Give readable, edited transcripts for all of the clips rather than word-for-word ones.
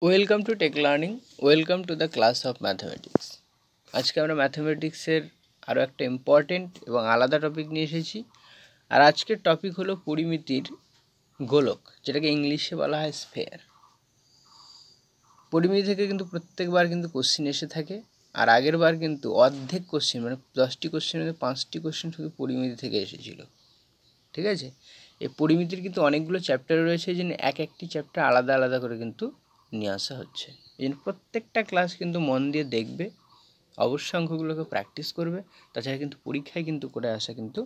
Welcome to tech learning, welcome to the class of mathematics. আজকে আমরা ম্যাথামেটিক্সের আরও একটা ইম্পর্টেন্ট এবং আলাদা টপিক নিয়ে এসেছি। আর আজকের টপিক হলো পরিমিতির গোলক, যেটাকে ইংলিশে বলা হয় স্ফেয়ার। পরিমিতি থেকে কিন্তু প্রত্যেকবার কিন্তু কোশ্চিন এসে থাকে, আর আগের বার কিন্তু অর্ধেক কোশ্চিন মানে 10টি কোশ্চেনের মধ্যে 5টি কোশ্চেন শুধু পরিমিতি থেকে এসেছিলো। ঠিক আছে, এই পরিমিতির কিন্তু অনেকগুলো চ্যাপ্টার রয়েছে, এই জন্য এক একটি চ্যাপ্টার আলাদা আলাদা করে কিন্তু নিয়ে আসা হচ্ছে। এই জন্য প্রত্যেকটা ক্লাস কিন্তু মন দিয়ে দেখবে, অবশ্যই অঙ্কগুলোকে প্র্যাকটিস করবে, তাছাড়া কিন্তু পরীক্ষায় কিন্তু করে আসা কিন্তু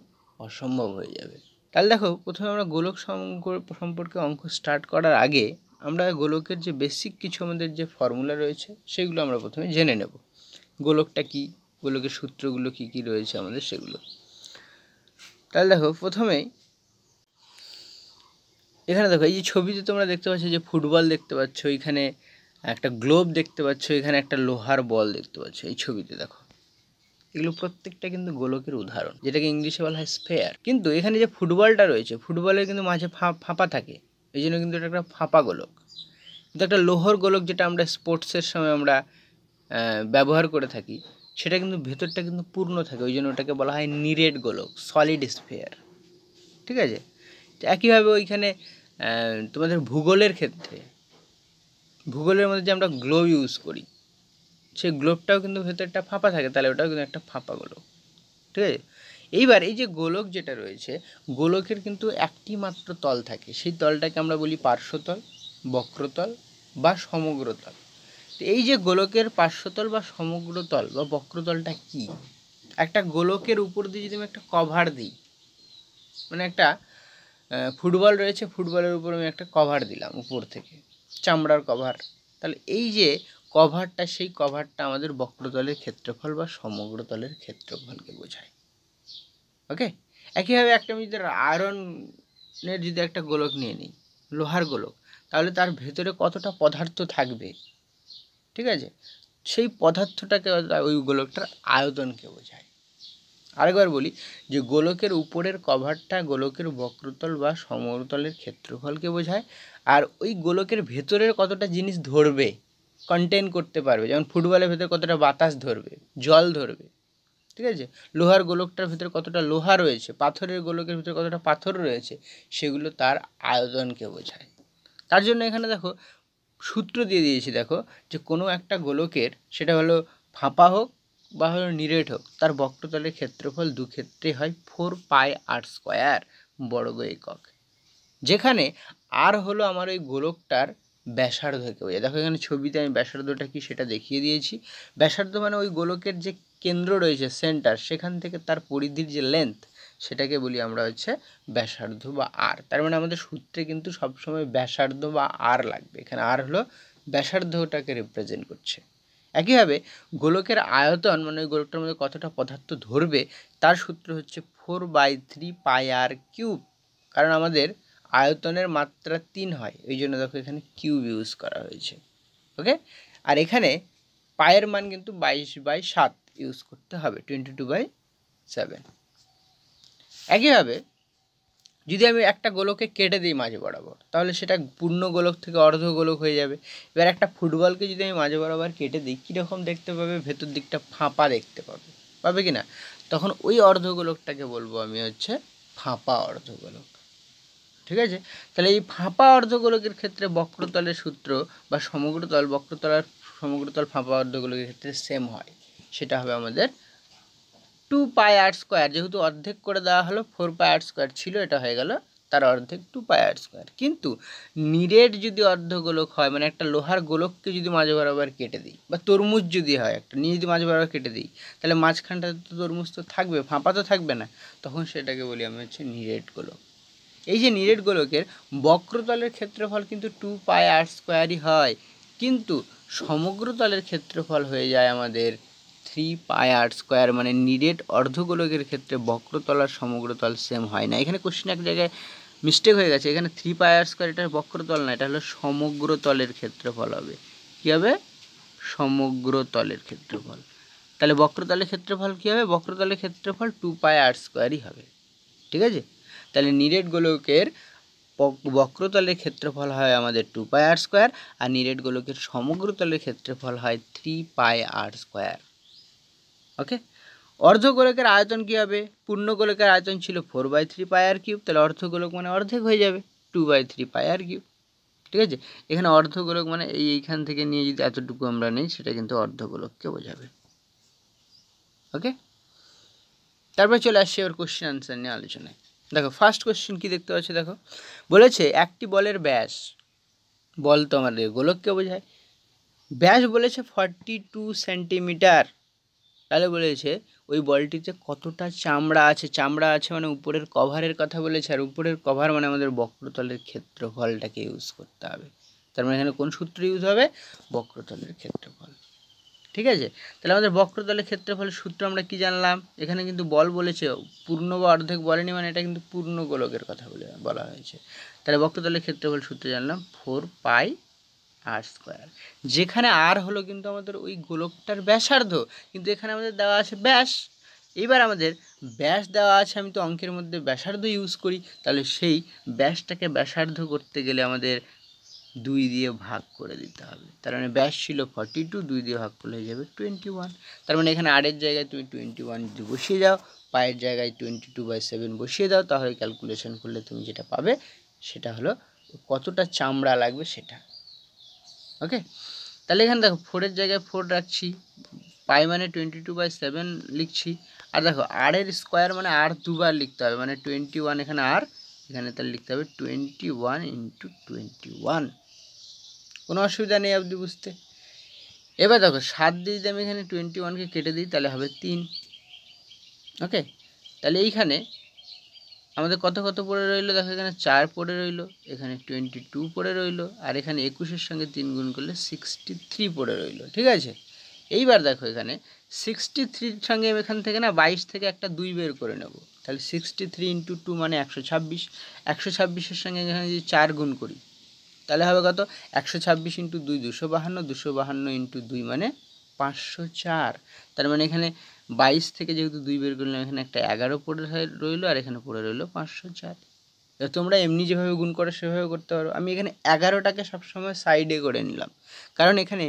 অসম্ভব হয়ে যাবে। তাহলে দেখো, প্রথমে আমরা গোলক সম্পর্কে অঙ্ক স্টার্ট করার আগে আমরা গোলকের যে বেসিক কিছু আমাদের যে ফর্মুলা রয়েছে সেগুলো আমরা প্রথমে জেনে নেব। গোলকটা কি, গোলকের সূত্রগুলো কি কি রয়েছে আমাদের সেগুলো। তাহলে দেখো, প্রথমেই এখানে দেখো, এই যে ছবিতে তোমরা দেখতে পাচ্ছ যে ফুটবল দেখতে পাচ্ছ, এখানে একটা গ্লোব দেখতে পাচ্ছ, এখানে একটা লোহার বল দেখতে পাচ্ছ। এই ছবিতে দেখো, এগুলো প্রত্যেকটা কিন্তু গোলকের উদাহরণ, যেটাকে ইংলিশে বলা হয় স্ফেয়ার। কিন্তু এখানে যে ফুটবলটা রয়েছে, ফুটবলের কিন্তু মাঝে ফাঁপা থাকে, এই জন্য কিন্তু এটা একটা ফাঁপা গোলক। কিন্তু একটা লোহার গোলক, যেটা আমরা স্পোর্টসের সময় আমরা ব্যবহার করে থাকি, সেটা কিন্তু ভেতরটা কিন্তু পূর্ণ থাকে, ওই জন্য ওটাকে বলা হয় নিরেট গোলক, সলিড স্ফেয়ার। ঠিক আছে, একইভাবে ওইখানে তোমাদের ভূগোলের ক্ষেত্রে, ভূগোলের মধ্যে যে আমরা গ্লোব ইউজ করি, সেই গ্লোবটাও কিন্তু ভেতরটা ফাঁপা থাকে, তাহলে ওটাও কিন্তু একটা ফাঁপা গোলক। ঠিক আছে, এইবার এই যে গোলক যেটা রয়েছে, গোলকের কিন্তু একটি মাত্র তল থাকে, সেই তলটাকে আমরা বলি পার্শ্বতল, বক্রতল বা সমগ্রতল। তো এই যে গোলকের পার্শ্বতল বা সমগ্রতল বা বক্রতলটা কি? একটা গোলকের উপর দিয়ে যদি আমি একটা কভার দিই, মানে একটা ফুটবল রয়েছে, ফুটবলের উপর আমি একটা কভার দিলাম উপর থেকে, চামড়ার কভার, তাহলে এই যে কভারটা, সেই কভারটা আমাদের বক্রতলের ক্ষেত্রফল বা সমগ্রতলের ক্ষেত্রফলকে বোঝায়। ওকে, একইভাবে একটা আমি যদি আয়রনের যদি একটা গোলক নিয়ে নিই, লোহার গোলক, তাহলে তার ভেতরে কতটা পদার্থ থাকবে, ঠিক আছে, সেই পদার্থটাকে, ওই গোলকটার আয়তনকে বোঝায়। আরেকবার বলি, যে গোলকের উপরের কভারটা গোলকের বক্রতল বা সমতলের ক্ষেত্রফলকে বোঝায়, আর ওই গোলকের ভেতরের কতটা জিনিস ধরবে, কন্টেন করতে পারবে, যেমন ফুটবলের ভেতরে কতটা বাতাস ধরবে, জল ধরবে। ঠিক আছে, লোহার গোলকটার ভেতরে কতটা লোহা রয়েছে, পাথরের গোলকের ভেতরে কতটা পাথর রয়েছে, সেগুলো তার আয়তনকে বোঝায়। তার জন্য এখানে দেখো সূত্র দিয়ে দিয়েছি, দেখো যে কোনো একটা গোলকের, সেটা হলো ফাঁপা হোক বা হলো নিরেট হোক, তার বক্রতলের ক্ষেত্রফল দু ক্ষেত্রে হয় 4πr² বর্গ একক, যেখানে আর হলো আমার ওই গোলকটার ব্যাসার্ধকে বোঝায়। দেখো এখানে ছবিতে আমি ব্যাসার্ধটা কি সেটা দেখিয়ে দিয়েছি। ব্যাসার্ধ মানে ওই গোলকের যে কেন্দ্র রয়েছে, সেন্টার, সেখান থেকে তার পরিধির যে লেন্থ, সেটাকে বলি আমরা হচ্ছে ব্যাসার্ধ বা আর। তার মানে আমাদের সূত্রে কিন্তু সবসময় ব্যাসার্ধ বা আর লাগবে, এখানে আর হলো ব্যাসার্ধটাকে রিপ্রেজেন্ট করছে। একইভাবে গোলকের আয়তন মানে ওই গোলকটার মধ্যে কতটা পদার্থ ধরবে, তার সূত্র হচ্ছে 4/3πr³, কারণ আমাদের আয়তনের মাত্রা 3 হয়, এই জন্য দেখো এখানে কিউব ইউজ করা হয়েছে। ওকে, আর এখানে পায়ের মান কিন্তু 22/7 ইউজ করতে হবে, 22/7। একইভাবে যদি আমি একটা গোলকে কেটে দিই মাঝে বরাবর, তাহলে সেটা পূর্ণ গোলক থেকে অর্ধ গোলক হয়ে যাবে। এবার একটা ফুটবলকে যদি আমি মাঝে বরাবর কেটে দিই, কীরকম দেখতে পাবে, ভেতর দিকটা ফাঁপা দেখতে পাবে, পাবে কি না? তখন ওই অর্ধ গোলকটাকে বলবো আমি হচ্ছে ফাঁপা অর্ধ গোলক। ঠিক আছে, তাহলে এই ফাঁপা অর্ধগোলকের ক্ষেত্রে বক্রতলের সূত্র বা সমগ্রতল, বক্রতল সমগ্রতল ফাঁপা অর্ধগোলকের ক্ষেত্রে সেম হয়, সেটা হবে আমাদের 2πr²। যেহেতু অর্ধেক করে দেওয়া হলো, 4πr² ছিল, এটা হয়ে গেল তার অর্ধেক, 2πr²। কিন্তু নিরেট যদি অর্ধগোলক হয়, মানে একটা লোহার গোলককে যদি মাঝে বরাবর কেটে দিই, বা তরমুজ যদি হয় একটা নিয়ে যদি মাঝে বরাবর কেটে দিই, তাহলে মাঝখানটা তো তরমুজ তো থাকবে, ফাঁপা তো থাকবে না, তখন সেটাকে বলি আমি হচ্ছে নিরেট গোলক। এই যে নিরেট গোলকের বক্রতলের ক্ষেত্রফল কিন্তু 2πr² হয়, কিন্তু সমগ্রতলের ক্ষেত্রফল হয়ে যায় আমাদের 3πr²। মানে নিরেট অর্ধগোলকের ক্ষেত্রে বক্রতল আর সমগ্রতল সেম হয় না। এখানে কোশ্চেন এক জায়গায় মিস্টেক হয়ে গেছে, এখানে 3πr², এটা বক্রতল না, এটা হলো সমগ্রতলের ক্ষেত্রফল হবে। কী হবে? সমগ্রতলের ক্ষেত্রফল। তাহলে বক্রতলের ক্ষেত্রফল কী হবে? বক্রতলের ক্ষেত্রফল 2πr² হবে। ঠিক আছে, তাহলে নিরেট গোলকের বক্রতলের ক্ষেত্রফল হয় আমাদের 2πr², আর নিরেট গোলকের সমগ্র তলের ক্ষেত্রফল হয় 3πr²। ওকে, অর্ধগোলকের আয়তন কী হবে? পূর্ণ গোলকের আয়তন ছিল 4/3πr³, তাহলে অর্ধগোলক মানে অর্ধেক হয়ে যাবে 2/3πr³। ঠিক আছে, এখানে অর্ধগোলক মানে এইখান থেকে নিয়ে যদি এতটুকু আমরা নিই, সেটা কিন্তু অর্ধগোলককে বোঝাবে। ওকে, তারপরে চলে আসছে এবার কোশ্চেন আনসার নিয়ে আলোচনায়। দেখো ফার্স্ট কোশ্চেন কী দেখতে পাচ্ছ, দেখো বলেছে একটি বলের ব্যাস, বল তো আমাদের গোলককে বোঝায়, ব্যাস বলেছে 42 সেন্টিমিটার। তাহলে বলেছে ওই বলটিতে কতটা চামড়া আছে, চামড়া আছে মানে উপরের কভারের কথা বলেছে, আর উপরের কভার মানে আমাদের বক্রতলের ক্ষেত্রফলটাকে ইউজ করতে হবে। তার মানে এখানে কোন সূত্র ইউজ হবে? বক্রতলের ক্ষেত্রফল। ঠিক আছে, তাহলে আমাদের বক্রতলের ক্ষেত্রফলের সূত্র আমরা কি জানলাম? এখানে কিন্তু বল বলেছে, পূর্ণ বা অর্ধেক বলেনি, মানে এটা কিন্তু পূর্ণ গোলকের কথা বলা হয়েছে। তাহলে বক্রতলের ক্ষেত্রফল সূত্র জানলাম 4πr², যেখানে আর হলো কিন্তু আমাদের ওই গোলকটার ব্যাসার্ধ, কিন্তু এখানে আমাদের দেওয়া আছে ব্যাস। এবার আমাদের ব্যাস দেওয়া আছে, আমি তো অঙ্কের মধ্যে ব্যাসার্ধ ইউজ করি, তাহলে সেই ব্যাসটাকে ব্যাসার্ধ করতে গেলে আমাদের 2 দিয়ে ভাগ করে দিতে হবে। তার মানে ব্যাস ছিল 42, 2 দিয়ে ভাগ করলে হয়ে যাবে 21। তার মানে এখানে আরের জায়গায় তুমি 21 যদি বসিয়ে দাও, পায়ের জায়গায় 22/7 বসিয়ে দাও, তাহলে ক্যালকুলেশন করলে তুমি যেটা পাবে সেটা হলো কতটা চামড়া লাগবে সেটা। ওকে, তাহলে এখানে দেখো 4-এর জায়গায় 4 রাখছি, পাই মানে 22/7 লিখছি, আর দেখো আর এর স্কোয়ার মানে আর দুবার লিখতে হবে, মানে 21 এখানে আর, এখানে তাহলে লিখতে হবে 21 × 21। কোনো অসুবিধা নেই অবধি বুঝতে। এবার দেখো 7 দিয়ে যদি আমি এখানে 21কে কেটে দিই, তাহলে হবে 3। ওকে, তাহলে এইখানে আমাদের কত কত পড়ে রইলো? দেখো এখানে 4 পড়ে রইলো, এখানে 22 পড়ে রইলো, আর এখানে 21-এর সঙ্গে 3 গুণ করলে 63 পড়ে রইলো। ঠিক আছে, এইবার দেখো এখানে 63-র সঙ্গে এখান থেকে না 22 থেকে একটা 2 বের করে নেব, তাহলে 63 × 2 মানে 126। 126-এর সঙ্গে এখানে যদি 4 গুণ করি, তাহলে হবে কত? 126 × 2 252, 252 × 2 মানে 504। তার মানে এখানে 22 থেকে যেহেতু 2 বের করলাম, এখানে একটা 11 পড়ে রইলো, আর এখানে পড়ে রইলো 504। তোমরা এমনি যেভাবে গুণ করো সেভাবে করতে পারো। আমি এখানে 11টাকে সবসময় সাইডে করে নিলাম, কারণ এখানে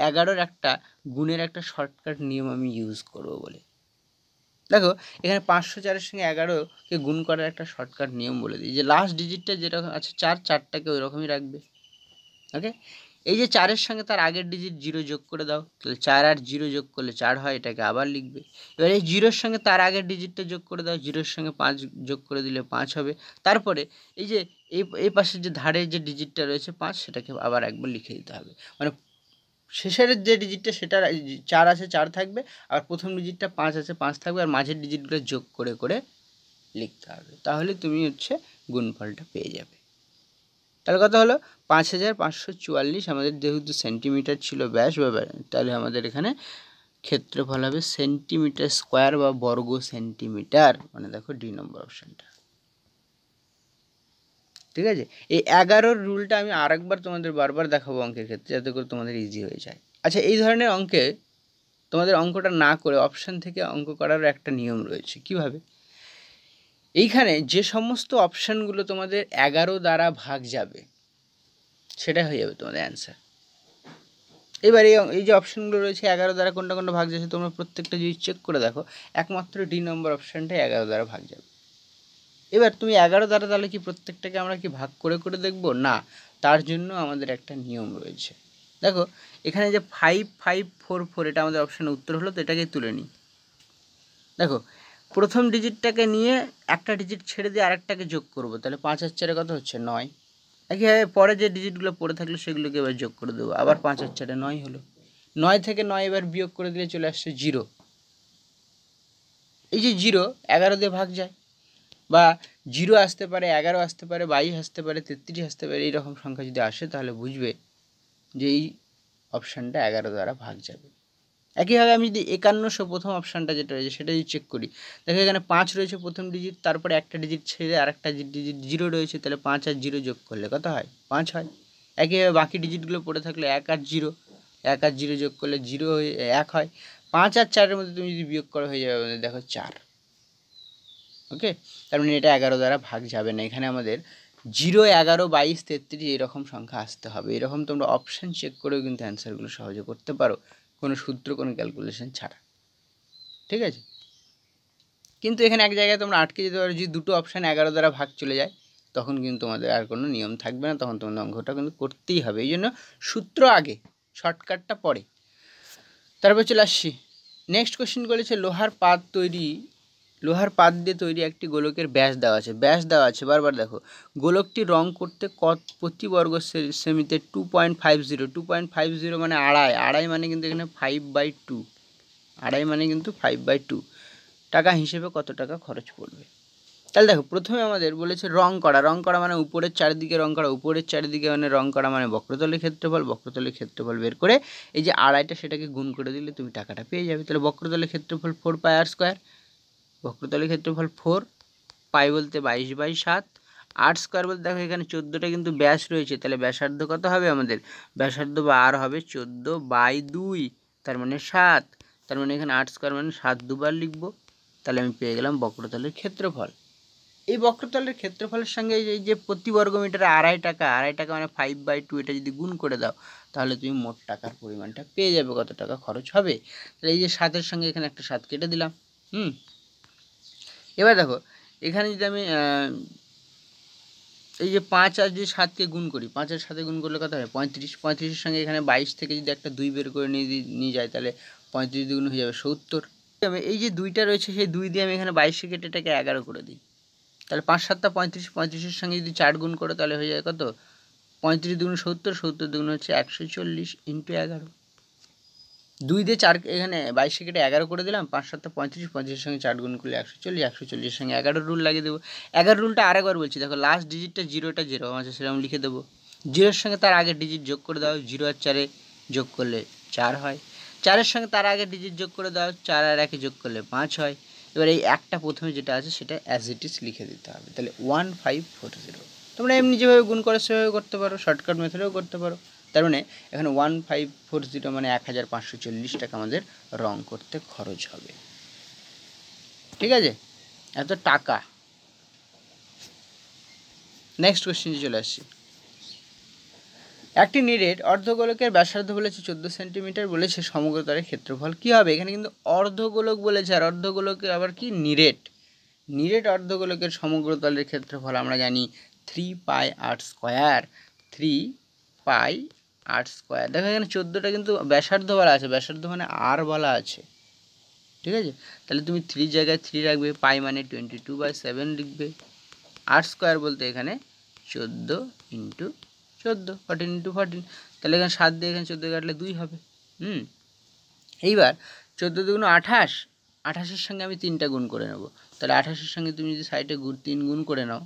11-র একটা গুণের একটা শর্টকাট নিয়ম আমি ইউজ করবো বলে। দেখো এখানে 504-এর সঙ্গে 11কে গুণ করার একটা শর্টকাট নিয়ম বলে দিই, যে লাস্ট ডিজিটটা যেরকম আছে 4, 4টাকে ওই রকমই রাখবে। ওকে, এই যে 4-এর সঙ্গে তার আগের ডিজিট 0 যোগ করে দাও, তাহলে 4 আর 0 যোগ করলে 4 হয়, এটাকে আবার লিখবে। এবার এই 0-র সঙ্গে তার আগের ডিজিটটা যোগ করে দাও, 0-র সঙ্গে 5 যোগ করে দিলে 5 হবে। তারপরে এই যে এই পাশের যে ধারের যে ডিজিটটা রয়েছে 5, সেটাকে আবার একবার লিখে দিতে হবে। মানে শেষের যে ডিজিটটা সেটা 4 আছে 4 থাকবে, আর প্রথম ডিজিটটা 5 আছে 5 থাকবে, আর মাঝের ডিজিটগুলো যোগ করে করে লিখতে হবে, তাহলে তুমি হচ্ছে গুণফলটা পেয়ে যাবে। তাহলে কত হলো? 5544। আমাদের যেহেতু সেন্টিমিটার ছিল ব্যাস, তাহলে আমাদের এখানে ক্ষেত্রফল হবে সেন্টিমিটার স্কোয়ার বা বর্গ সেন্টিমিটার, মানে দেখো ডি নম্বর অপশানটা। ঠিক আছে, এই 11-র রুলটা আমি আরেকবার তোমাদের বারবার দেখাবো অঙ্কের ক্ষেত্রে, যাতে করে তোমাদের ইজি হয়ে যায়। আচ্ছা, এই ধরনের অঙ্কে তোমাদের অঙ্কটা না করে অপশান থেকে অঙ্ক করারও একটা নিয়ম রয়েছে। কিভাবে? এইখানে যে সমস্ত অপশানগুলো তোমাদের 11 দ্বারা ভাগ যাবে, সেটা হয়ে যাবে তোমাদের অ্যান্সার। এবার এই যে অপশানগুলো রয়েছে 11 দ্বারা কোনটা কোনটা ভাগ যাচ্ছে, তোমরা প্রত্যেকটা যদি চেক করে দেখো, একমাত্র ডি নম্বর অপশানটা 11 দ্বারা ভাগ যাবে। এবার তুমি 11 দ্বারা তাহলে কি প্রত্যেকটাকে আমরা কি ভাগ করে করে দেখব? না, তার জন্য আমাদের একটা নিয়ম রয়েছে। দেখো এখানে যে 5544, এটা আমাদের অপশানের উত্তর হলো, তো এটাকেই তুলে নিই। দেখো প্রথম ডিজিটটাকে নিয়ে একটা ডিজিট ছেড়ে দিয়ে আরেকটাকে যোগ করব, তাহলে 5 আর 4 কত হচ্ছে? 9। একইভাবে পরে যে ডিজিটগুলো পড়ে থাকলো সেগুলোকে এবার যোগ করে দেবো, আবার 5 আর 4 9 হলো। 9 থেকে 9 এবার বিয়োগ করে দিলে চলে আসছে 0। এই যে 0 11 দিয়ে ভাগ যায়, বা 0 আসতে পারে, 11 আসতে পারে, 22 আসতে পারে, 33 আসতে পারে, এইরকম সংখ্যা যদি আসে তাহলে বুঝবে যে এই অপশানটা 11 দ্বারা ভাগ যাবে। একইভাবে আমি যদি 5100 প্রথম অপশানটা যেটা রয়েছে সেটা যদি চেক করি, দেখো এখানে 5 রয়েছে প্রথম ডিজিট, তারপরে একটা ডিজিট ছেড়ে আরেকটা ডিজিট 0 রয়েছে, তাহলে 5 আর 0 যোগ করলে কত হয়? 5 হয়। একইভাবে বাকি ডিজিটগুলো পড়ে থাকলে 1 আর 0, 1 আর 0 যোগ করলে 0 হয়ে 1 হয়। 5 আর 4-এর মধ্যে তুমি যদি বিয়োগ করা হয়ে যাবে আমাদের দেখো 4। ওকে, তার মানে এটা 11 দ্বারা ভাগ যাবে না। এখানে আমাদের 0, 11, 22, 33 এরকম সংখ্যা আসতে হবে। এরকম তোমরা অপশান চেক করেও কিন্তু অ্যান্সারগুলো সহজে করতে পারো, কোনো সূত্র, কোনো ক্যালকুলেশন ছাড়া। ঠিক আছে, কিন্তু এখানে এক জায়গায় তোমরা আটকে যেতে পারো, যদি দুটো অপশান 11 দ্বারা ভাগ চলে যায়, তখন কিন্তু তোমাদের আর কোনো নিয়ম থাকবে না, তখন তোমাদের অঙ্কটা কিন্তু করতেই হবে। এই জন্য সূত্র আগে, শর্টকাটটা পরে। তারপর চলে আসছি নেক্সট কোশ্চেন বলেছে লোহার পাত দিয়ে তৈরি একটি গোলকের ব্যাস দেওয়া আছে। বারবার দেখো, গোলকটি রং করতে প্রতি বর্গ সেমিতে 2.50 মানে আড়াই মানে কিন্তু এখানে 5/2, আড়াই মানে কিন্তু 5/2 টাকা হিসেবে কত টাকা খরচ পড়বে। তাহলে দেখো, প্রথমে আমাদের বলেছে রং করা মানে উপরের চারিদিকে রং করা, মানে বক্রতলের ক্ষেত্রফল বের করে এই যে আড়াইটা সেটাকে গুণ করে দিলে তুমি টাকাটা পেয়ে যাবে। তাহলে বক্রতলের ক্ষেত্রফল 4πr², বক্রতলের ক্ষেত্রফল 4, পাই বলতে 22/7, r² বলতে দেখো এখানে 14টা কিন্তু ব্যাস রয়েছে, তাহলে ব্যাসার্ধ কত হবে আমাদের, ব্যাসার্ধ বা আর হবে 14/2, তার মানে 7, তার মানে এখানে r² মানে 7 দুবার লিখবো, তাহলে আমি পেয়ে গেলাম বক্রতলের ক্ষেত্রফল। এই বক্রতলের ক্ষেত্রফলের সঙ্গে এই যে প্রতি বর্গ মিটারে আড়াই টাকা মানে 5/2, এটা যদি গুণ করে দাও তাহলে তুমি মোট টাকার পরিমাণটা পেয়ে যাবে, কত টাকা খরচ হবে। তাহলে এই যে 7-এর সঙ্গে এখানে একটা 7 কেটে দিলাম। এবার দেখো, এখানে যদি আমি এই যে 5 আর যে 7কে গুণ করি, 5-এর সাথে গুণ করলে কত হয় 35, 35-এর সঙ্গে এখানে 22 থেকে যদি একটা 2 বের করে নিয়ে যায়, তাহলে 35 দ্বিগুণ হয়ে যাবে 70। এই যে 2টা রয়েছে, সেই 2 দিয়ে আমি এখানে 22 কেটে এটাকে 11 করে দিই, তাহলে 5 7 35, 35-এর সঙ্গে যদি 4 গুণ করো তাহলে হয়ে যায় কত, 35 দুগুণ 70, 70 দুগুণ হচ্ছে 140 × 11। 2 দিয়ে 4 এখানে 22 কেটে 11 করে দিলাম, 5 7 35, 35-এর সঙ্গে 4 গুণ করলে 140, 140-এর সঙ্গে 11 রুল লাগিয়ে দেবো। 11 রুলটা আরেকবার বলছি, দেখো লাস্ট ডিজিটটা 0টা যেরকম আছে সেরকম লিখে দেবো, 0-এর সঙ্গে তার আগের ডিজিট যোগ করে দাও, 0 আর 4-এ যোগ করলে 4 হয়, 4-এর সঙ্গে তার আগের ডিজিট যোগ করে দাও, 4 আর 1-এ যোগ করলে 5 হয়। এবার এই একটা প্রথমে যেটা আছে সেটা অ্যাজ ইট ইজ লিখে দিতে হবে, তাহলে 1540। তোমরা এমনি যেভাবে গুণ করো সেভাবে করতে পারো, শর্টকাট মেথডেও করতে পারো। তার মানে এখানে 1540 মানে 1540 টাকা আমাদের রং করতে খরচ হবে। ঠিক আছে, এত টাকা। নেক্সট কোশ্চেনে চলে আসছি। একটি নিরেট অর্ধগোলকের ব্যাসার্ধ বলেছে 14 সেন্টিমিটার, বলেছে সমগ্রতলের ক্ষেত্রফল কী হবে। এখানে কিন্তু অর্ধগোলক বলেছে, আর অর্ধগোলকের আবার কি নিরেট অর্ধগোলকের সমগ্রতলের ক্ষেত্রফল আমরা জানি 3πr², 3πr²। দেখো এখানে 14টা কিন্তু ব্যাসার্ধ বলা আছে, ব্যাসার্ধ মানে আর বলা আছে। ঠিক আছে, তাহলে তুমি 3 জায়গায় 3 রাখবে, পাই মানে 22/7 লিখবে, r² বলতে এখানে 14 × 14, 14 × 14, তাহলে এখানে 7 দিয়ে এখানে 14 কাটলে 2 হবে। এইবার 14 দুগুণ 28, 28-এর সঙ্গে আমি 3টা গুণ করে নেব, তাহলে 28-এর সঙ্গে তুমি যদি সাইডে 3 গুণ করে নাও,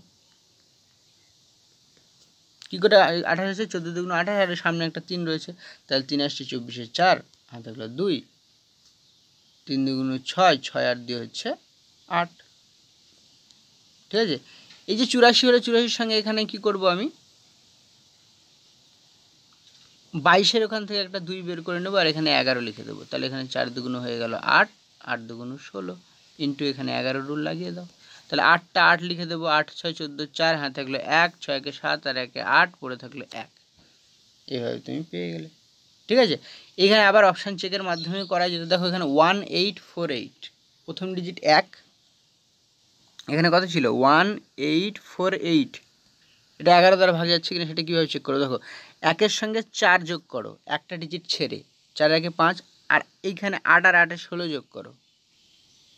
কী করে 28 আছে, 14 দুগুণ 28, আর সামনে একটা 3 রয়েছে, তাহলে 3 আসছে 24-এ 4, আর থাকলো 2, 3 দুগুণ 6, 6 আর 2 হচ্ছে 8। ঠিক আছে, এই যে 84 হলে 84-এর সঙ্গে এখানে কি করব, আমি 22-এর ওখান থেকে একটা 2 বের করে নেবো, আর এখানে 11 লিখে দেবো, তাহলে এখানে 4 দুগুণ হয়ে গেল 8, 8 দুগুণ 16 ইন্টু এখানে 11 রুল লাগিয়ে দাও, তাহলে 8টা 8 লিখে দেবো, 8 6 14 4, হ্যাঁ থাকলো 1, 6 7 আর 1 8, পড়ে থাকলো 1। এইভাবে তুমি পেয়ে গেলে। ঠিক আছে, এখানে আবার অপশান চেকের মাধ্যমে করা যেত। দেখো এখানে 1848, প্রথম ডিজিট 1, এখানে কত ছিল 1848, এটা 11 দ্বারা ভাগ যাচ্ছে কিনা সেটা কীভাবে চেক করো, দেখো 1-এর সঙ্গে 4 যোগ করো, একটা ডিজিট ছেড়ে, 4 1 5, আর এইখানে 8 আর 8-এ 16 যোগ করো।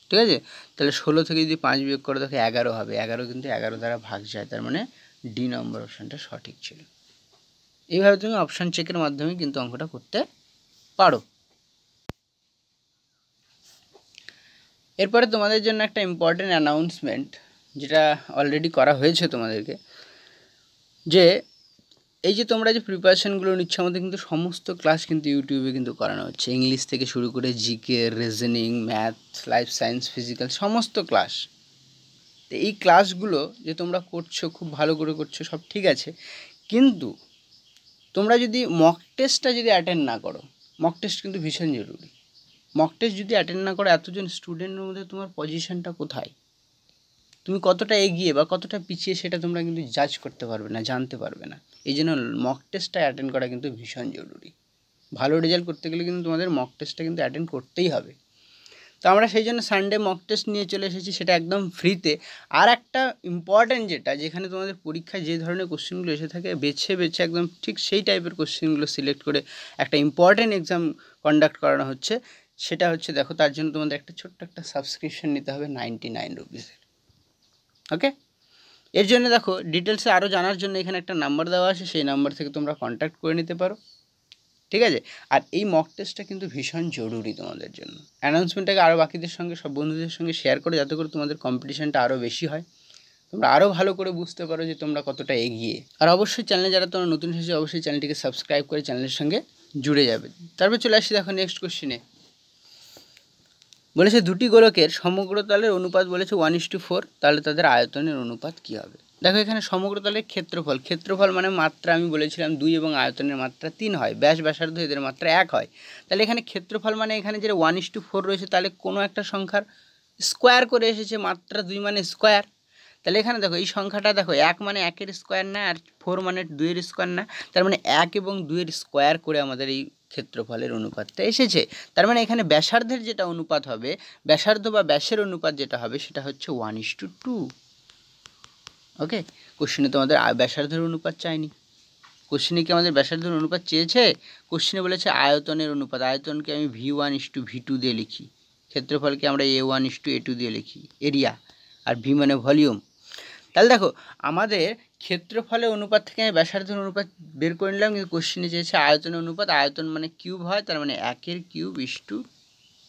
ঠিক আছে, তাহলে 16 থেকে যদি 5 বিয়োগ করো দেখো 11 হবে, 11 কিন্তু 11 দ্বারা ভাগ যায়, তার মানে ডি নম্বর অপশানটা সঠিক ছিল। এইভাবে তুমি অপশান চেকের মাধ্যমে কিন্তু অঙ্কটা করতে পারো। এরপরে তোমাদের জন্য একটা ইম্পর্টেন্ট অ্যানাউন্সমেন্ট, যেটা অলরেডি করা হয়েছে তোমাদেরকে, যে এই যে তোমরা যে প্রিপারেশানগুলো নিচ্ছ, আমাদের কিন্তু সমস্ত ক্লাস কিন্তু ইউটিউবে কিন্তু করানো হচ্ছে, ইংলিশ থেকে শুরু করে GK, reasoning, math, life science, physical, সমস্ত ক্লাস। তো এই ক্লাসগুলো যে তোমরা করছো, খুব ভালো করে করছো, সব ঠিক আছে, কিন্তু তোমরা যদি মক টেস্টটা যদি অ্যাটেন্ড না করো, মক টেস্ট কিন্তু ভীষণ জরুরি। মক টেস্ট যদি অ্যাটেন্ড না করো, এতজন স্টুডেন্টের মধ্যে তোমার পজিশনটা কোথায়? তুমি কতটা এগিয়ে বা কতটা পিছিয়ে সেটা তোমরা কিন্তু জাজ করতে পারবে না, জানতে পারবে না। এই জন্য মক টেস্টটা অ্যাটেন্ড করা কিন্তু ভীষণ জরুরি। ভালো রেজাল্ট করতে গেলে কিন্তু তোমাদের মক টেস্টটা কিন্তু অ্যাটেন্ড করতেই হবে। তো আমরা সেই জন্য সানডে মক টেস্ট নিয়ে চলে এসেছি, সেটা একদম ফ্রিতে। আর একটা ইম্পর্ট্যান্ট যেটা, যেখানে তোমাদের পরীক্ষায় যে ধরনের কোশ্চেনগুলো এসে থাকে বেছে বেছে একদম ঠিক সেই টাইপের কোশ্চেনগুলো সিলেক্ট করে একটা ইম্পর্ট্যান্ট এক্সাম কন্ডাক্ট করানো হচ্ছে। সেটা হচ্ছে দেখো, তার জন্য তোমাদের একটা ছোট্ট একটা সাবস্ক্রিপশন নিতে হবে 99 রুপিসের। ওকে, এর জন্য দেখো ডিটেলসে আরও জানার জন্য এখানে একটা নাম্বার দেওয়া আছে, সেই নাম্বার থেকে তোমরা কন্ট্যাক্ট করে নিতে পারো, ঠিক আছে। আর এই মক টেস্টটা কিন্তু ভীষণ জরুরি তোমাদের জন্য। অ্যানাউন্সমেন্টটাকে আরও বাকিদের সঙ্গে, সব বন্ধুদের সঙ্গে শেয়ার করে, যাতে করে তোমাদের কম্পিটিশানটা আরও বেশি হয়, তোমরা আরও ভালো করে বুঝতে পারো যে তোমরা কতটা এগিয়ে। আর অবশ্যই চ্যানেলে যারা তোমরা নতুন এসেছে অবশ্যই চ্যানেলটিকে সাবস্ক্রাইব করে চ্যানেলের সঙ্গে জুড়ে যাবে। তারপর চলে আসি দেখো নেক্সট কোশ্চেনে। বলেছে দুটি গোলকের সমগ্রতলের অনুপাত বলেছে 1:4, তাহলে তাদের আয়তনের অনুপাত কী হবে। দেখো এখানে সমগ্রতলের ক্ষেত্রফল, ক্ষেত্রফল মানে মাত্রা আমি বলেছিলাম 2 এবং আয়তনের মাত্রা 3 হয়, ব্যাস ব্যাসার্ধ এদের মাত্রা 1 হয়। তাহলে এখানে ক্ষেত্রফল মানে এখানে যেটা 1:4 রয়েছে, তাহলে কোনো একটা সংখ্যার স্কোয়ার করে এসেছে, মাত্রা 2 মানে স্কোয়ার। তাহলে এখানে দেখো এই সংখ্যাটা দেখো 1 মানে 1-এর স্কোয়ার না, আর 4 মানে 2-এর স্কোয়ার না, তার মানে 1 এবং 2-এর স্কোয়ার করে আমাদের এই ক্ষেত্রফলের অনুপাতটা এসেছে। তার মানে এখানে ব্যাসার্ধের যেটা অনুপাত হবে, ব্যাসার্ধ বা ব্যাসের অনুপাত যেটা হবে সেটা হচ্ছে 1:2। ওকে, কোশ্চেনে তোমাদের ব্যাসার্ধের অনুপাত চাইনি, কোশ্চেনে কি আমাদের ব্যাসার্ধের অনুপাত চেয়েছে? কোশ্চেনে বলেছে আয়তনের অনুপাত, আয়তনকে আমি V1:V2 দিয়ে লিখি, ক্ষেত্রফলকে আমরা A1:A2 দিয়ে লিখি, এরিয়া, আর ভি মানে ভলিউম। তাহলে দেখো আমাদের ক্ষেত্রফলের অনুপাত থেকে আমি ব্যাসার্ধের অনুপাত বের করে নিলাম, কিন্তু কোশ্চেনে চেয়েছে আয়তনের অনুপাত, আয়তন মানে কিউব হয়, তার মানে 1-এর কিউব ইসটু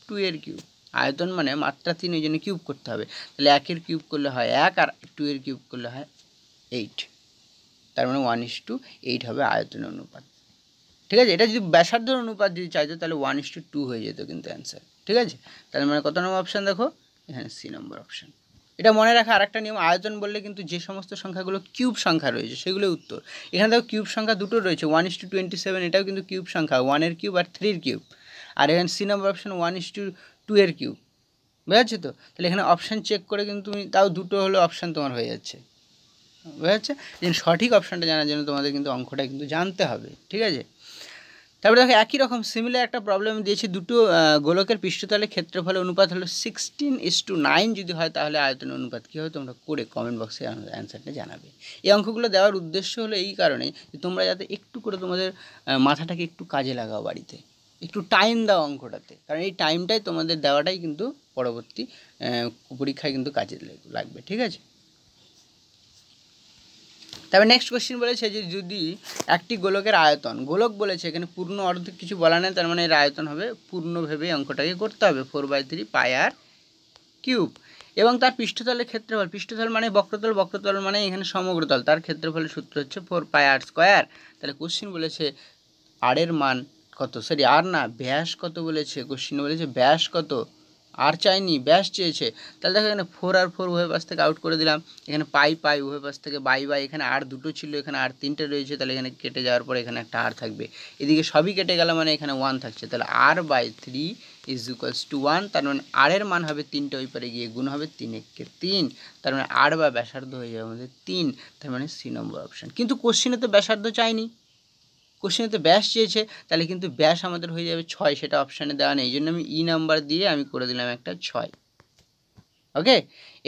2-এর কিউব। আয়তন মানে মাত্রা 3, ওই জন্য কিউব করতে হবে। তাহলে 1-এর কিউব করলে হয় 1, আর 2-এর কিউব করলে হয় 8, তার মানে 1:8 হবে আয়তনের অনুপাত, ঠিক আছে। এটা যদি ব্যাসার্ধের অনুপাত যদি চাইতো তাহলে 1:2 হয়ে যেত কিন্তু অ্যান্সার, ঠিক আছে। তার মানে কত নম্বর অপশান দেখো, এখানে সি নম্বর অপশান। এটা মনে রাখা আর একটা নিয়ম, আয়তন বললে কিন্তু যে সমস্ত সংখ্যাগুলো কিউব সংখ্যা রয়েছে সেগুলো উত্তর। এখানে দেখো কিউব সংখ্যা দুটো রয়েছে, 1:27, এটাও কিন্তু কিউব সংখ্যা, 1-এর কিউব আর 3-এর কিউব। আর এখানে সি নম্বর অপশান 1:2-এর কিউব, বুঝাচ্ছে তো। তাহলে এখানে অপশান চেক করে কিন্তু তুমি তাও দুটো হলে অপশান তোমার হয়ে যাচ্ছে, বোঝা যাচ্ছে। যে সঠিক অপশানটা জানার জন্য তোমাদের কিন্তু অঙ্কটা কিন্তু জানতে হবে, ঠিক আছে। তারপরে দেখো একই রকম সিমিলার একটা প্রবলেম দিয়েছি, দুটো গোলকের পৃষ্ঠতলের ক্ষেত্রফলের অনুপাত হলো 16:9 যদি হয়, তাহলে আয়তনের অনুপাত কী হবে, তোমরা করে কমেন্ট বক্সে অ্যান্সারটা জানাবে। এই অঙ্কগুলো দেওয়ার উদ্দেশ্য হলো এই কারণে যে তোমরা যাতে একটু করে তোমাদের মাথাটাকে একটু কাজে লাগাও, বাড়িতে একটু টাইম দাও অঙ্কটাতে, কারণ এই টাইমটাই তোমাদের দেওয়াটাই কিন্তু পরবর্তী পরীক্ষায় কিন্তু কাজে লাগবে, ঠিক আছে। তবে নেক্সট কোশ্চেন বলেছে যে যদি একটি গোলকের আয়তন, গোলক বলেছে এখানে পূর্ণ অর্ধেক কিছু বলা নেই, তার মানে এর আয়তন হবে পূর্ণ ভেবে অঙ্কটাকে করতে হবে 4/3 πr কিউব, এবং তার পৃষ্ঠতলের ক্ষেত্রফল, পৃষ্ঠতল মানে বক্রতল, বক্রতল মানে এখানে সমগ্রতল, তার ক্ষেত্রফলের সূত্র হচ্ছে 4πr²। তাহলে কোশ্চেন বলেছে আর এর মান কত, সরি আর না, ব্যাস কত বলেছে, কোশ্চেন বলেছে ব্যাস কত, আর চাইনি, ব্যাস চেয়েছে। তাহলে দেখো এখানে 4 আর 4 উভয় পাশ থেকে আউট করে দিলাম, এখানে পাই উভয় পাশ থেকে বাই, এখানে আর দুটো ছিল, এখানে আর 3টে রয়েছে, তাহলে এখানে কেটে যাওয়ার পরে এখানে একটা আর থাকবে, এদিকে সবই কেটে গেল মানে এখানে 1 থাকছে, তাহলে r/3 = 1, তার মানে আর এর মান হবে 3টে, ওই পারে গিয়ে গুণ হবে 3×1=3, তার মানে আর বা ব্যাসার্ধ হয়ে যাবে আমাদের 3, তার মানে সি নম্বর অপশান। কিন্তু কোশ্চেনে তো ব্যাসার্ধ চাইনি, কোশ্চেনে তো ব্যাস চেয়েছে, তাহলে কিন্তু ব্যাস আমাদের হয়ে যাবে 6, সেটা অপশানে দেওয়া নেই, এই জন্য আমি ই নাম্বার দিয়ে আমি করে দিলাম একটা 6। ওকে,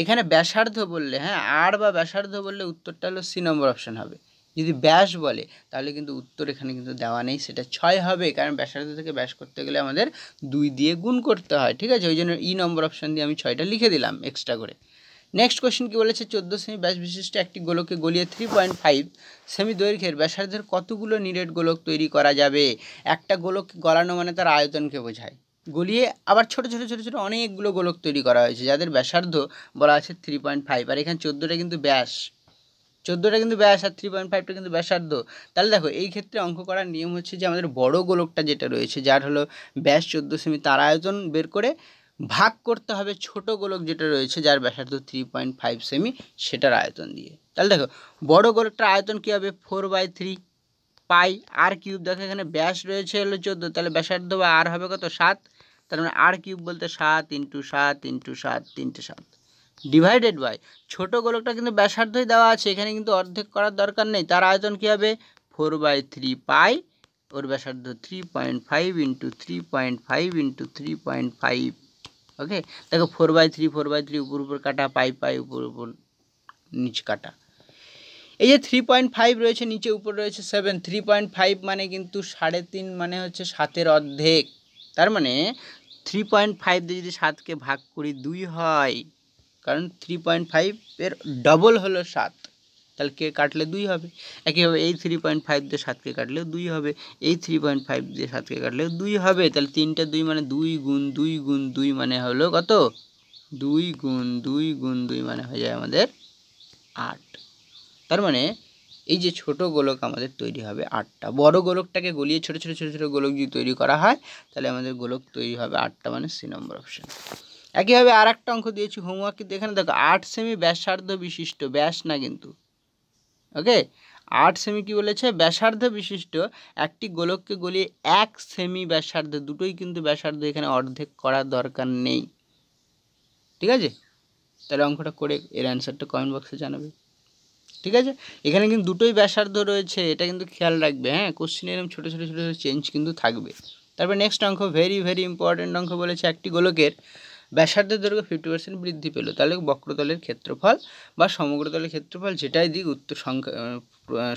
এখানে ব্যাসার্ধ বললে, হ্যাঁ আর বা ব্যাসার্ধ বললে উত্তরটা হলো সি নম্বর অপশান হবে। যদি ব্যাস বলে তাহলে কিন্তু উত্তর এখানে কিন্তু দেওয়া নেই, সেটা 6 হবে, কারণ ব্যাসার্ধ থেকে ব্যাস করতে গেলে আমাদের 2 দিয়ে গুণ করতে হয়, ঠিক আছে। ওই জন্য ই নম্বর অপশান দিয়ে আমি 6টা লিখে দিলাম এক্সট্রা করে। নেক্সট কোশ্চেন কি বলেছে, 14 সেমি ব্যাস বিশিষ্ট একটি গোলকে গলিয়ে 3.5 সেমি দৈর্ঘ্যের ব্যাসার্ধের কতগুলো নিরেট গোলক তৈরি করা যাবে। একটা গোলক গলানো মানে তার আয়তনকে বোঝায়, গলিয়ে আবার ছোট ছোট ছোট ছোট অনেকগুলো গোলক তৈরি করা হয়েছে যাদের ব্যাসার্ধ বলা আছে 3.5, আর এখানে 14টা কিন্তু ব্যাস, 14টা কিন্তু ব্যাস, আর 3.5টা কিন্তু ব্যাসার্ধ। তাহলে দেখো এই ক্ষেত্রে অঙ্ক করার নিয়ম হচ্ছে যে আমাদের বড় গোলকটা যেটা রয়েছে, যার হলো ব্যাস 14 সেমি, তার আয়তন বের করে ভাগ করতে হবে ছোট গোলক যেটা রয়েছে যার ব্যাসার্ধ 3.5 সেমি, সেটার আয়তন দিয়ে। তাহলে দেখো বড় গোলকটার আয়তন কী হবে, 4/3 পাই আর কিউব, দেখো এখানে ব্যাস রয়েছে হলো 14, তাহলে ব্যাসার্ধ বা আর হবে কত, 7, তার মানে আর কিউব বলতে 7 × 7 × 7 3 × 7, ডিভাইডেড বাই ছোট গোলকটা কিন্তু ব্যাসার্ধই দেওয়া আছে, এখানে কিন্তু অর্ধেক করার দরকার নেই, তার আয়তন কী হবে 4/3 পাই, ওর ব্যাসার্ধ 3.5 ইন্টু 3.5 ইন্টু 3.5। ওকে, দেখো 4/3 উপর কাটা, পাই উপর নিচে কাটা। এই যে 3.5 রয়েছে নিচে, উপর রয়েছে 7, 3.5 মানে কিন্তু 3.5 মানে হচ্ছে 7-এর অর্ধেক, তার মানে 3.5 দিয়ে যদি 7কে ভাগ করি 2 হয়, কারণ 3.5-এর ডবল হলো 7, তাহলে কে কাটলে 2 হবে। একইভাবে এই 3.5 দিয়ে 7কে কাটলেও 2 হবে, এই 3.5 দিয়ে 7কে কাটলেও 2 হবে, তাহলে 3টা 2 মানে 2 গুণ 2 গুণ 2 মানে হলো কত, 2 গুণ 2 গুণ 2 মানে হয়ে যায় আমাদের 8। তার মানে এই যে ছোট গোলক আমাদের তৈরি হবে 8টা, বড় গোলকটাকে গলিয়ে ছোট ছোট ছোট ছোট গোলক যদি তৈরি করা হয় তাহলে আমাদের গোলক তৈরি হবে 8টা, মানে সি নম্বর অপশন। একইভাবে আর একটা অঙ্ক দিয়েছি হোমওয়ার্ক, কিন্তু এখানে দেখো 8 সেমি ব্যাসার্ধ বিশিষ্ট, ব্যাস না কিন্তু, ওকে 8 সেমি কি বলেছে, ব্যাসার্ধ বিশিষ্ট একটি গোলককে গলিয়ে 1 সেমি ব্যাসার্ধ, দুটোই কিন্তু ব্যাসার্ধ, এখানে অর্ধেক করার দরকার নেই, ঠিক আছে। তাহলে অঙ্কটা করে এর অ্যান্সারটা কমেন্ট বক্সে জানাবে, ঠিক আছে। এখানে কিন্তু দুটোই ব্যাসার্ধ রয়েছে, এটা কিন্তু খেয়াল রাখবে, হ্যাঁ, কোশ্চেনে এরকম ছোটো ছোটো ছোটো ছোটো চেঞ্জ কিন্তু থাকবে। তারপর নেক্সট অঙ্ক, ভেরি ভেরি ইম্পর্টেন্ট অঙ্ক বলেছে, একটি গোলকের ব্যাসার্ধের দৈর্ঘ্য 50% বৃদ্ধি পেল, তাহলে বক্রতলের ক্ষেত্রফল বা সমগ্রতলের ক্ষেত্রফল যেটাই দিক, উত্তর সংখ্যা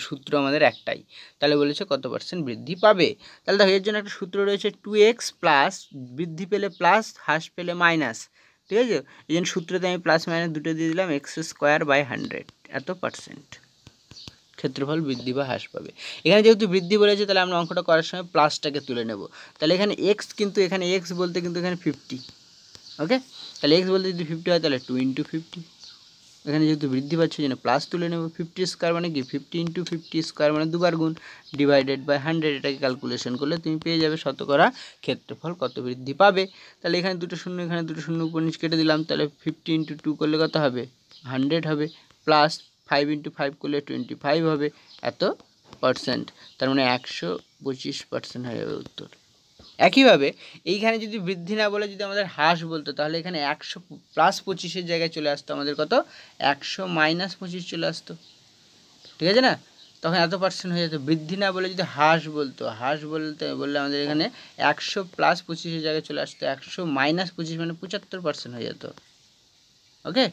সূত্র আমাদের একটাই, তাহলে বলেছে কত পার্সেন্ট বৃদ্ধি পাবে। তাহলে দেখো এর জন্য একটা সূত্র রয়েছে, 2x প্লাস, বৃদ্ধি পেলে প্লাস, হ্রাস পেলে মাইনাস, ঠিক আছে। এই জন্য সূত্রতে আমি প্লাস মাইনাস দুটো দিয়ে দিলাম, x²/100 এত পার্সেন্ট ক্ষেত্রফল বৃদ্ধি বা হ্রাস পাবে। এখানে যেহেতু বৃদ্ধি বলেছে তাহলে আমরা অঙ্কটা করার সময় প্লাসটাকে তুলে নেব, তাহলে এখানে এক্স, কিন্তু এখানে এক্স বলতে কিন্তু এখানে 50, ওকে, তাহলে এক্স বলতে যদি 50 হয় তাহলে 2 × 50, এখানে যেহেতু বৃদ্ধি পাচ্ছে জন্য প্লাস তুলে নেব, 50² মানে কি 50 × 50² মানে 2 বার গুণ, ডিভাইডেড বাই 100, এটাকে ক্যালকুলেশন করলে তুমি পেয়ে যাবে শতকরা ক্ষেত্রফল কত বৃদ্ধি পাবে। তাহলে এখানে দুটো শূন্য, এখানে দুটো শূন্য উপর নিচ কেটে দিলাম, তাহলে 50 × 2 করলে কত হবে 100 হবে, প্লাস 5 × 5 করলে 25 হবে, এত পার্সেন্ট, তার মানে 125% হয়ে যাবে উত্তর। একইভাবে এইখানে যদি বৃদ্ধি না বলে যদি আমাদের হ্রাস বলতো, তাহলে এখানে 100 + 25-এর জায়গায় চলে আসতো আমাদের কত, 100 - 25 চলে আসতো, ঠিক আছে না, তখন এত পার্সেন্ট হয়ে যেত। বৃদ্ধি না বলে যদি হ্রাস বলতো, হ্রাস বললে আমাদের এখানে 100 + 25-এর জায়গায় চলে আসতো 100 - 25 মানে 75% হয়ে যেত, ওকে,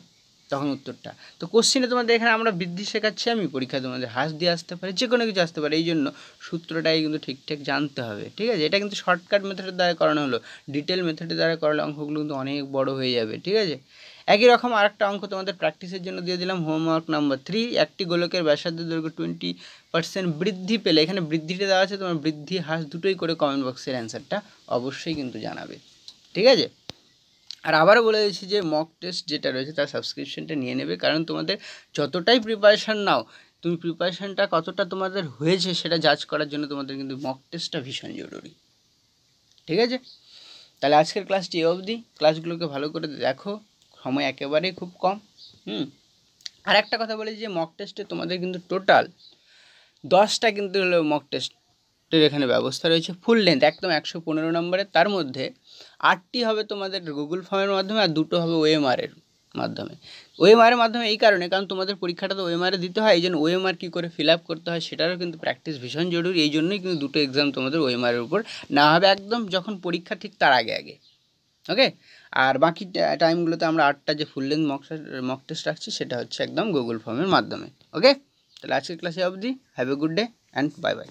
তখন উত্তরটা। তো কোশ্চেনে তোমাদের এখানে আমরা বৃদ্ধি শেখাচ্ছি, আমি পরীক্ষায় তোমাদের হ্রাস দিয়ে আসতে পারে, যে কোনো কিছু আসতে পারে, এই জন্য সূত্রটাই কিন্তু ঠিকঠাক জানতে হবে, ঠিক আছে। এটা কিন্তু শর্টকাট মেথডের দ্বারা করানো হলো, ডিটেল মেথডের দ্বারা করালে অঙ্কগুলো কিন্তু অনেক বড় হয়ে যাবে, ঠিক আছে। একই রকম আরেকটা অঙ্ক তোমাদের প্র্যাকটিসের জন্য দিয়ে দিলাম, হোমওয়ার্ক নাম্বার 3, একটি গোলকের ব্যাসার্ধের দৈর্ঘ্য 20% বৃদ্ধি পেলে, এখানে বৃদ্ধিটা দেওয়া আছে, তোমার বৃদ্ধি হ্রাস দুটোই করে কমেন্ট বক্সের অ্যান্সারটা অবশ্যই কিন্তু জানাবে, ঠিক আছে। আর আবারও বলে দিচ্ছি যে মক টেস্ট যেটা রয়েছে তার সাবস্ক্রিপশনটা নিয়ে নেবে, কারণ তোমাদের যতটাই প্রিপারেশান নাও, তুমি প্রিপারেশানটা কতটা তোমাদের হয়েছে সেটা জাজ করার জন্য তোমাদের কিন্তু মক টেস্টটা ভীষণ জরুরি, ঠিক আছে। তাহলে আজকের ক্লাসটি এ অবধি, ক্লাসগুলোকে ভালো করে দেখো, সময় একেবারেই খুব কম। আর একটা কথা বলি যে মক টেস্টে তোমাদের কিন্তু টোটাল 10টা কিন্তু হলো মক টেস্টের এখানে ব্যবস্থা রয়েছে, ফুল লেন্থ একদম 115 নম্বরের, তার মধ্যে 8টি হবে তোমাদের গুগল ফর্মের মাধ্যমে আর 2টো হবে ওএমআরের মাধ্যমে। ওএমআরের মাধ্যমে এই কারণে, কারণ তোমাদের পরীক্ষাটা তো ওএমআরে দিতে হয়, এই জন্য ওএমআর কী করে ফিল আপ করতে হয় সেটারও কিন্তু প্র্যাকটিস ভীষণ জরুরি, এই জন্যই কিন্তু 2টো এক্সাম তোমাদের ওএমআরের উপর না হবে একদম যখন পরীক্ষা ঠিক তার আগে আগে, ওকে। আর বাকি টাইমগুলোতে আমরা 8টা যে ফুল লেন্থ মক টেস্ট রাখছি সেটা হচ্ছে একদম গুগল ফর্মের মাধ্যমে, ওকে। তাহলে আজকের ক্লাসে অবধি, have a good day and bye bye.